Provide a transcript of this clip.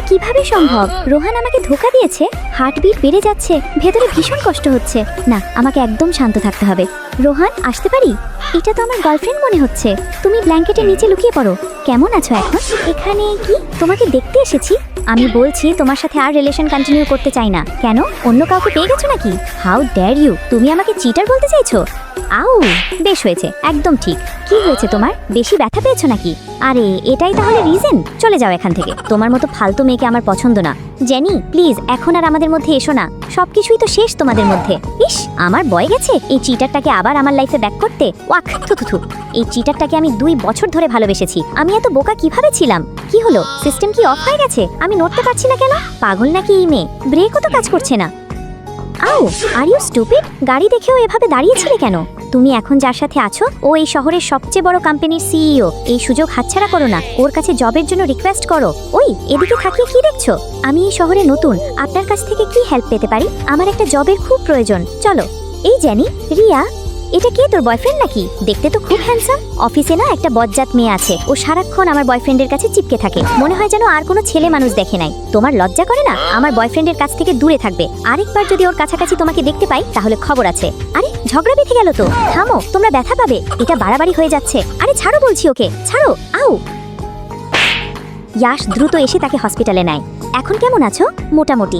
কিভাবে সম্ভব? রোহান আমাকে ধোঁকা দিয়েছে। হার্টবিট বেড়ে যাচ্ছে, ভেতরে ভীষণ কষ্ট হচ্ছে। না, আমাকে একদম শান্ত থাকতে হবে। রোহান, আসতে পারি? এটা তো আমার গার্লফ্রেন্ড মনে হচ্ছে। তুমি ব্ল্যাঙ্কেটের নিচে লুকিয়ে পড়ো। কেমন আছো এখন? এখানে কি? তোমাকে দেখতে এসেছি। আমি বলছি তোমার সাথে আর রিলেশন কন্টিনিউ করতে চাই না। কেন? অন্য কাউকে পেয়ে গেছো নাকি? How dare you! তুমি আমাকে চিটার বলতে চাইছো? আউ, বেশ হয়েছে, একদম ঠিক। কি হয়েছে তোমার? বেশি ব্যথা পেয়েছো নাকি? আরে এটাই তাহলে রিজন? চলে যাও এখান থেকে। তোমার মতো ফালতু মেয়েকে আমার পছন্দ না। জেনি, প্লিজ এখন আর আমাদের মধ্যে এসো না। সবকিছুই তো শেষ তোমাদের মধ্যে। ইস, আমার বয় গেছে এই চিটারটাকে আবার আমার লাইফে ব্যাক করতে। ওয়াক, থু থু থু। এই চিটারটাকে আমি 2 বছর ধরে ভালোবেসেছি। আমি এত বোকা কিভাবে ছিলাম? কি হলো? সিস্টেম কি অফ হয়ে গেছে? আমি নড়তে পারছি না কেন? পাগল নাকি এই মেয়ে? ব্রেকও তো কাজ করছে না। আউ, আর ইউ স্টুপিড? গাড়ি দেখেও এভাবে দাঁড়িয়েছিলে কেন? তুমি এখন যার সাথে আছো ও এই শহরের সবচেয়ে বড় কোম্পানির সিইও। এই সুযোগ হাতছাড়া করো না। ওর কাছে জবের জন্য রিকোয়েস্ট করো। ওই, এদিকে থাকিয়ে কি দেখছো? আমি এই শহরে নতুন। আপনার কাছ থেকে কি হেল্প পেতে পারি? আমার একটা জবের খুব প্রয়োজন। চলো। এই জেনি, রিয়া, এটা কে, তোর বয়ফ্রেন্ড নাকি? দেখতে তো খুব হ্যান্ডসাম। অফিসে না একটা বজ্জাত মেয়ে আছে, ও সারাক্ষণ আমার বয়ফ্রেন্ডের কাছে চিপকে থাকে। মনে হয় যেন আর কোনো ছেলে মানুষ দেখে নাই। তোমার লজ্জা করে না? আমার বয়ফ্রেন্ডের কাছ থেকে দূরে থাকবে। আরেকবার যদি ওর কাছাকাছি তোমাকে দেখতে পাই তাহলে খবর আছে। আরে ঝগড়া বেঁধে গেল তো। থামো, তোমরা ব্যথা পাবে। এটা বাড়াবাড়ি হয়ে যাচ্ছে। আরে ছাড়ো বলছি ওকে, ছাড়ো। আউ। ইয়াশ দ্রুত এসে তাকে হসপিটালে নেয়। এখন কেমন আছো? মোটামুটি।